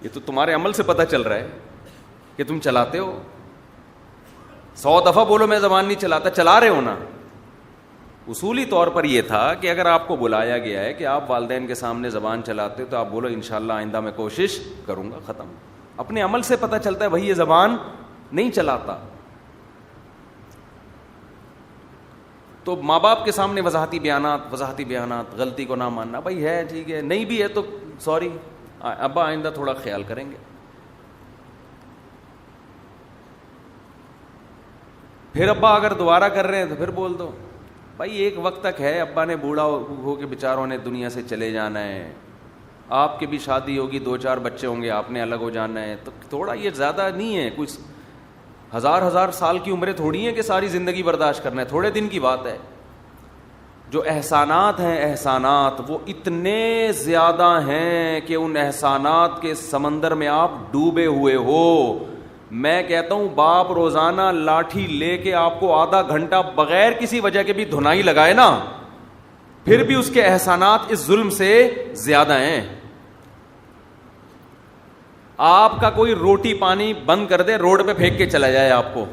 یہ تو تمہارے عمل سے پتہ چل رہا ہے کہ تم چلاتے ہو. 100 دفعہ بولو میں زبان نہیں چلاتا, چلا رہے ہو نا. اصولی طور پر یہ تھا کہ اگر آپ کو بلایا گیا ہے کہ آپ والدین کے سامنے زبان چلاتے تو آپ بولو انشاءاللہ آئندہ میں کوشش کروں گا, ختم. اپنے عمل سے پتہ چلتا ہے بھائی یہ زبان نہیں چلاتا. تو ماں باپ کے سامنے وضاحتی بیانات, غلطی کو نہ ماننا, بھائی ہے ٹھیک ہے, نہیں بھی ہے تو سوری ابا آئندہ تھوڑا خیال کریں گے. پھر ابا اگر دوبارہ کر رہے ہیں تو پھر بول دو بھائی ایک وقت تک ہے, ابا نے بوڑھا ہو کے بیچاروں نے دنیا سے چلے جانا ہے, آپ کی بھی شادی ہوگی, 2-4 بچے ہوں گے, آپ نے الگ ہو جانا ہے, تو تھوڑا یہ زیادہ نہیں ہے, کچھ ہزار سال کی عمریں تھوڑی ہیں کہ ساری زندگی برداشت کرنا ہے, تھوڑے دن کی بات ہے. جو احسانات ہیں احسانات وہ اتنے زیادہ ہیں کہ ان احسانات کے سمندر میں آپ ڈوبے ہوئے ہو. میں کہتا ہوں باپ روزانہ لاٹھی لے کے آپ کو آدھا گھنٹہ بغیر کسی وجہ کے بھی دھنائی لگائے نا, پھر بھی اس کے احسانات اس ظلم سے زیادہ ہیں. آپ کا کوئی روٹی پانی بند کر دے, روڈ پہ پھینک کے چلا جائے آپ کو,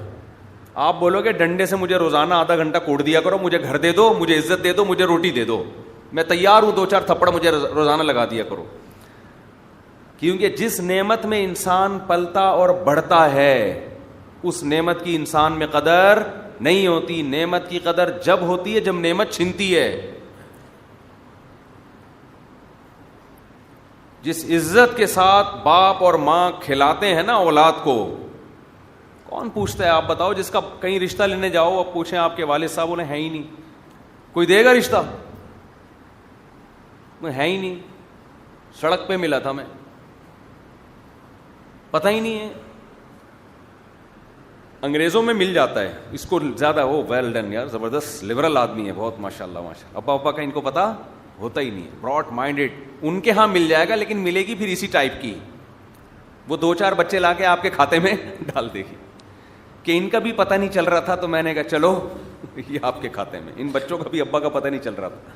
آپ بولو گے ڈنڈے سے مجھے روزانہ آدھا گھنٹہ کوڑ دیا کرو, مجھے گھر دے دو, مجھے عزت دے دو, مجھے روٹی دے دو, میں تیار ہوں 2-4 تھپڑ مجھے روزانہ لگا دیا کرو. کیونکہ جس نعمت میں انسان پلتا اور بڑھتا ہے اس نعمت کی انسان میں قدر نہیں ہوتی. نعمت کی قدر جب ہوتی ہے جب نعمت چھنتی ہے. جس عزت کے ساتھ باپ اور ماں کھلاتے ہیں نا اولاد کو, کون پوچھتا ہے؟ آپ بتاؤ, جس کا کہیں رشتہ لینے جاؤ اب پوچھیں آپ کے والد صاحب, انہیں ہے ہی نہیں, کوئی دے گا رشتہ؟ ہے ہی نہیں, سڑک پہ ملا تھا میں, پتہ ہی نہیں ہے. انگریزوں میں مل جاتا ہے, اس کو زیادہ وہ ویل ڈن یار, زبردست لبرل آدمی ہے بہت ماشاءاللہ ماشاءاللہ. ابا کا ان کو پتہ ہوتا ہی نہیں ہے, براڈ مائنڈیڈ. ان کے ہاں مل جائے گا لیکن ملے گی پھر اسی ٹائپ کی, وہ 2-4 بچے لا کے آپ کے کھاتے میں ڈال دے گی کہ ان کا بھی پتہ نہیں چل رہا تھا, تو میں نے کہا چلو یہ آپ کے کھاتے میں. ان بچوں کا بھی ابا کا پتہ نہیں چل رہا تھا.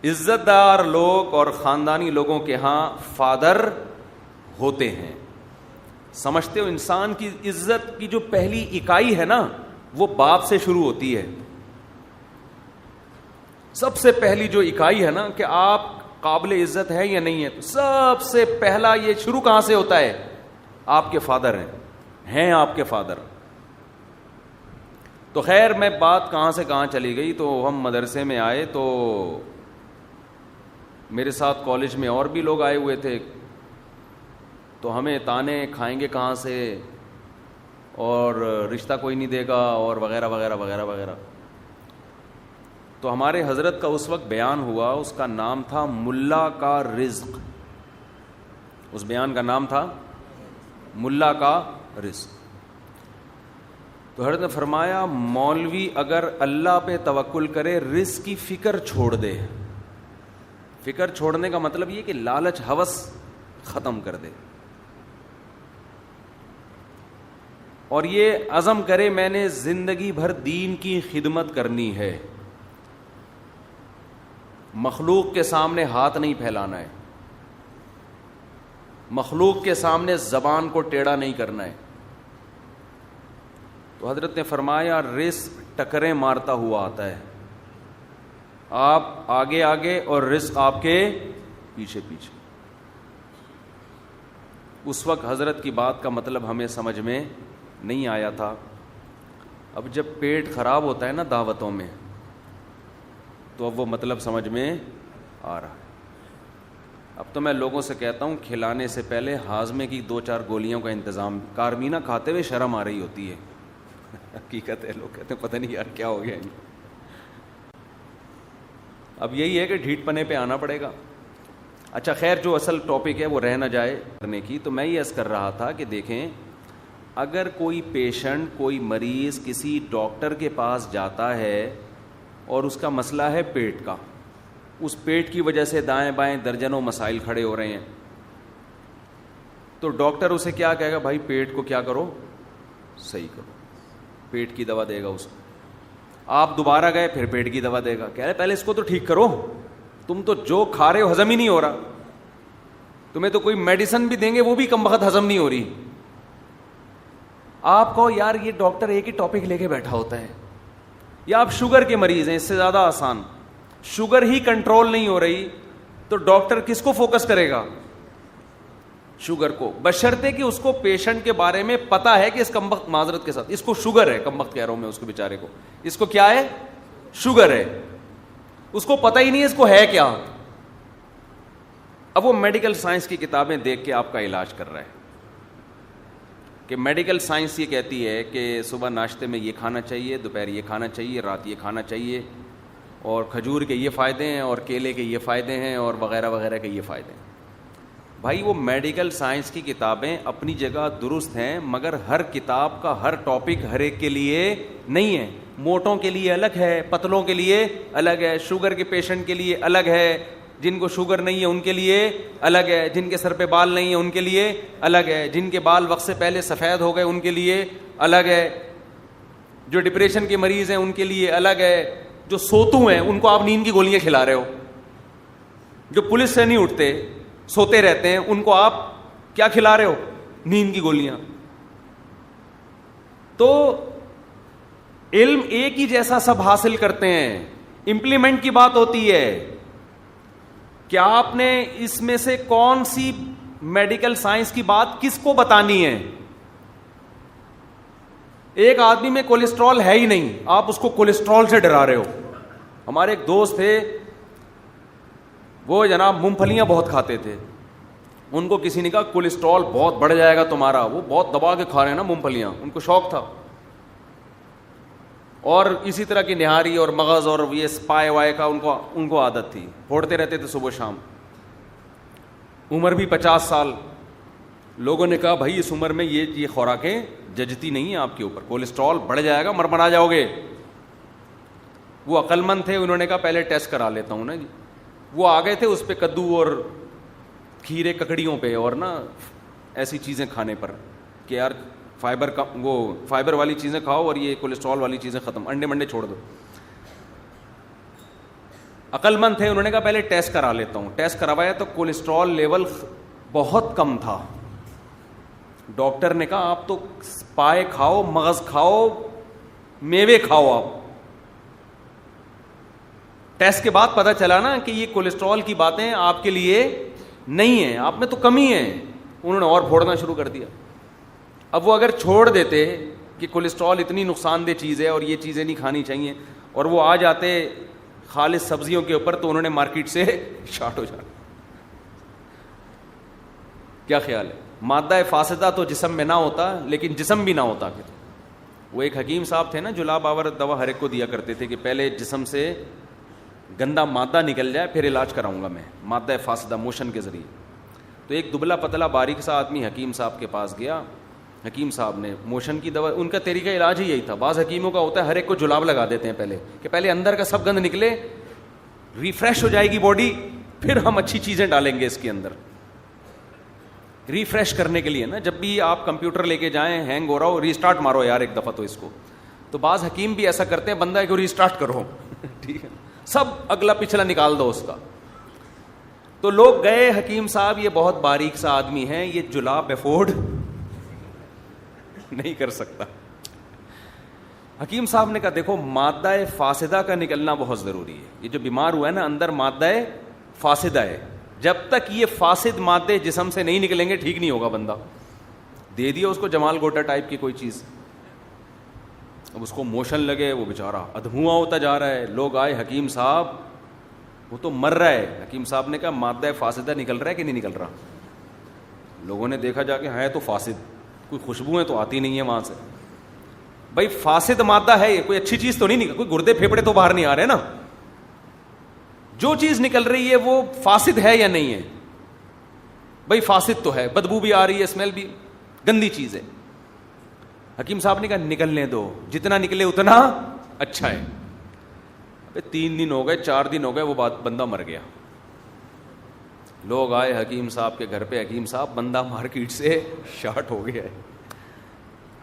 عزت دار لوگ اور خاندانی لوگوں کے ہاں فادر ہوتے ہیں. سمجھتے ہو انسان کی عزت کی جو پہلی اکائی ہے نا وہ باپ سے شروع ہوتی ہے. سب سے پہلی جو اکائی ہے نا کہ آپ قابل عزت ہے یا نہیں ہے, تو سب سے پہلا یہ شروع کہاں سے ہوتا ہے؟ آپ کے فادر ہیں آپ کے فادر. تو خیر میں بات کہاں سے کہاں چلی گئی. تو ہم مدرسے میں آئے تو میرے ساتھ کالج میں اور بھی لوگ آئے ہوئے تھے, تو ہمیں تانے کھائیں گے کہاں سے, اور رشتہ کوئی نہیں دے گا, اور وغیرہ وغیرہ وغیرہ وغیرہ. تو ہمارے حضرت کا اس وقت بیان ہوا, اس کا نام تھا ملا کا رزق. اس بیان کا نام تھا ملا کا رزق. تو حضرت نے فرمایا مولوی اگر اللہ پہ توکل کرے, رزق کی فکر چھوڑ دے. فکر چھوڑنے کا مطلب یہ کہ لالچ ہوس ختم کر دے, اور یہ عزم کرے میں نے زندگی بھر دین کی خدمت کرنی ہے, مخلوق کے سامنے ہاتھ نہیں پھیلانا ہے, مخلوق کے سامنے زبان کو ٹیڑھا نہیں کرنا ہے. تو حضرت نے فرمایا رزق ٹکریں مارتا ہوا آتا ہے, آپ آگے آگے اور رزق آپ کے پیچھے پیچھے. اس وقت حضرت کی بات کا مطلب ہمیں سمجھ میں نہیں آیا تھا. اب جب پیٹ خراب ہوتا ہے نا دعوتوں میں, تو اب وہ مطلب سمجھ میں آ رہا ہے. اب تو میں لوگوں سے کہتا ہوں کھلانے سے پہلے ہاضمے کی 2-4 گولیوں کا انتظام. کارمینہ کھاتے ہوئے شرم آ رہی ہوتی ہے, حقیقت ہے. لوگ کہتے ہیں پتہ نہیں یار کیا ہو گیا. اب یہی ہے کہ ڈھیٹ پنے پہ آنا پڑے گا. اچھا خیر, جو اصل ٹاپک ہے وہ رہ نہ جائے کرنے کی. تو میں یہ عرض کر رہا تھا کہ دیکھیں, اگر کوئی پیشنٹ, کوئی مریض کسی ڈاکٹر کے پاس جاتا ہے اور اس کا مسئلہ ہے پیٹ کا, اس پیٹ کی وجہ سے دائیں بائیں درجنوں مسائل کھڑے ہو رہے ہیں, تو ڈاکٹر اسے کیا کہے گا؟ بھائی پیٹ کو کیا کرو, صحیح کرو. پیٹ کی دوا دے گا اس کو. آپ دوبارہ گئے, پھر پیٹ کی دوا دے گا, کہہ رہے پہلے اس کو تو ٹھیک کرو, تم تو جو کھا رہے ہو ہضم ہی نہیں ہو رہا. تمہیں تو کوئی میڈیسن بھی دیں گے وہ بھی کم وقت ہضم نہیں ہو رہی. آپ کو یار یہ ڈاکٹر ایک ہی ٹاپک لے کے بیٹھا ہوتا ہے. یا آپ شوگر کے مریض ہیں, اس سے زیادہ آسان, شوگر ہی کنٹرول نہیں ہو رہی تو ڈاکٹر کس کو فوکس کرے گا؟ شوگر کو, بشرطے کہ اس کو پیشنٹ کے بارے میں پتا ہے کہ اس کم وقت, معذرت کے ساتھ, اس کو شوگر ہے, کم وقت کہہ رہا ہوں میں اس کو بیچارے کو, اس کو کیا ہے؟ شوگر ہے. اس کو پتہ ہی نہیں ہے اس کو ہے کیا. اب وہ میڈیکل سائنس کی کتابیں دیکھ کے آپ کا علاج کر رہا ہے کہ میڈیکل سائنس یہ کہتی ہے کہ صبح ناشتے میں یہ کھانا چاہیے, دوپہر یہ کھانا چاہیے, رات یہ کھانا چاہیے, اور کھجور کے یہ فائدے ہیں, اور کیلے کے یہ فائدے ہیں, اور وغیرہ وغیرہ کے یہ فائدے ہیں. بھائی وہ میڈیکل سائنس کی کتابیں اپنی جگہ درست ہیں, مگر ہر کتاب کا ہر ٹاپک ہر ایک کے لیے نہیں ہے. موٹوں کے لیے الگ ہے, پتلوں کے لیے الگ ہے, شوگر کے پیشنٹ کے لیے الگ ہے, جن کو شوگر نہیں ہے ان کے لیے الگ ہے, جن کے سر پہ بال نہیں ہے ان کے لیے الگ ہے, جن کے بال وقت سے پہلے سفید ہو گئے ان کے لیے الگ ہے, جو ڈپریشن کے مریض ہیں ان کے لیے الگ ہے, جو سوتو ہیں ان کو آپ نیند کی گولیاں کھلا رہے ہو, جو پولیس سے نہیں اٹھتے سوتے رہتے ہیں ان کو آپ کیا کھلا رہے ہو؟ نیند کی گولیاں. تو علم ایک ہی جیسا سب حاصل کرتے ہیں, امپلیمنٹ کی بات ہوتی ہے کہ آپ نے اس میں سے کون سی میڈیکل سائنس کی بات کس کو بتانی ہے. ایک آدمی میں کولیسٹرول ہے ہی نہیں, آپ اس کو کولیسٹرول سے ڈرا رہے ہو. ہمارے ایک دوست تھے, وہ جناب مونگ پھلیاں بہت کھاتے تھے, ان کو کسی نے کہا کولیسٹرول بہت بڑھ جائے گا تمہارا, وہ بہت دبا کے کھا رہے ہیں نا مونگ پھلیاں, ان کو شوق تھا, اور اسی طرح کی نہاری اور مغز اور یہ پائے وائے کا ان کو عادت تھی, پھوڑتے رہتے تھے صبح شام. عمر بھی 50 سال. لوگوں نے کہا بھائی اس عمر میں یہ خوراکیں ججتی نہیں ہیں آپ کے اوپر, کولیسٹرول بڑھ جائے گا, مرمرا جاؤ گے. وہ عقل مند تھے, انہوں نے کہا پہلے ٹیسٹ کرا لیتا ہوں نا جی. وہ آ گئے تھے اس پہ کدو اور کھیرے ککڑیوں پہ اور نا ایسی چیزیں کھانے پر کہ یار فائبر کا, وہ فائبر والی چیزیں کھاؤ اور یہ کولیسٹرول والی چیزیں ختم, انڈے منڈے چھوڑ دو. عقل مند تھے, انہوں نے کہا پہلے ٹیسٹ کرا لیتا ہوں. ٹیسٹ کروایا تو کولیسٹرول لیول بہت کم تھا. ڈاکٹر نے کہا آپ تو پائے کھاؤ, مغز کھاؤ, میوے کھاؤ. آپ ٹیسٹ کے بعد پتا چلا نا کہ یہ کولیسٹرول کی باتیں آپ کے لیے نہیں ہیں, آپ میں تو کمی ہے. انہوں نے اور پھوڑنا شروع کر دیا. اب وہ اگر چھوڑ دیتے کہ کولیسٹرول اتنی نقصان دہ چیز ہے اور یہ چیزیں نہیں کھانی چاہیے, اور وہ آ جاتے خالص سبزیوں کے اوپر, تو انہوں نے مارکیٹ سے شارٹ ہو جانا. کیا خیال ہے؟ مادہ فاسدہ تو جسم میں نہ ہوتا, لیکن جسم بھی نہ ہوتا. پھر وہ ایک حکیم صاحب تھے نا, جو لا باور دوا ہر ایک کو دیا کرتے تھے کہ پہلے جسم سے گندا مادہ نکل جائے پھر علاج کراؤں گا میں, مادہ فاسدہ موشن کے ذریعے. تو ایک دبلا پتلا باریک سا آدمی حکیم صاحب کے پاس گیا. حکیم صاحب نے موشن کی دوا, ان کا طریقہ علاج ہی یہی تھا. بعض حکیموں کا ہوتا ہے ہر ایک کو جلاب لگا دیتے ہیں پہلے, کہ پہلے اندر کا سب گند نکلے, ریفریش ہو جائے گی باڈی, پھر ہم اچھی چیزیں ڈالیں گے اس کے اندر. ریفریش کرنے کے لیے نا, جب بھی آپ کمپیوٹر لے کے جائیں, ہینگ ہو رہا ہو, ریسٹارٹ مارو یار ایک دفعہ تو اس کو. تو بعض حکیم بھی ایسا کرتے ہیں, بندہ کو ریسٹارٹ کرو ٹھیک ہے, سب اگلا پچھلا نکال دو اس کا. تو لوگ گئے, حکیم صاحب یہ بہت باریک سا آدمی ہے, یہ جلاب افورڈ نہیں کر سکتا. حکیم صاحب نے کہا دیکھو مادہ فاسدہ کا نکلنا بہت ضروری ہے. یہ جو بیمار ہوا ہے نا اندر مادہ فاسدہ ہے, جب تک یہ فاسد مادے جسم سے نہیں نکلیں گے ٹھیک نہیں ہوگا بندہ. دے دیا اس کو جمال گوٹا ٹائپ کی کوئی چیز, اب اس کو موشن لگے, وہ بیچارہ ادھمواں ہوتا جا رہا ہے. لوگ آئے, حکیم صاحب وہ تو مر رہا ہے. حکیم صاحب نے کہا مادہ فاسدہ نکل رہا ہے کہ نہیں نکل رہا؟ لوگوں نے دیکھا جا کے, ہے تو فاسد, کوئی خوشبوئیں تو آتی نہیں ہے وہاں سے. بھائی فاسد مادہ ہے, کوئی اچھی چیز تو نہیں نکل, کوئی گردے پھیپڑے تو باہر نہیں آ رہے نا. جو چیز نکل رہی ہے وہ فاسد ہے یا نہیں ہے؟ بھائی فاسد تو ہے, بدبو بھی آ رہی ہے, اسمیل بھی, گندی چیز ہے. حکیم صاحب نے کہا نکلنے دو, جتنا نکلے اتنا اچھا ہے. 3 دن ہو گئے, 4 دن ہو گئے, وہ بندہ مر گیا. لوگ آئے حکیم صاحب کے گھر پہ, حکیم صاحب بندہ مارکیٹ سے شارٹ ہو گیا ہے.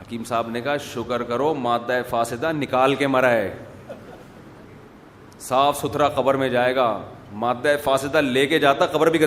حکیم صاحب نے کہا شکر کرو مادہ فاسدہ نکال کے مرا ہے, صاف ستھرا قبر میں جائے گا. مادہ فاسدہ لے کے جاتا قبر بھی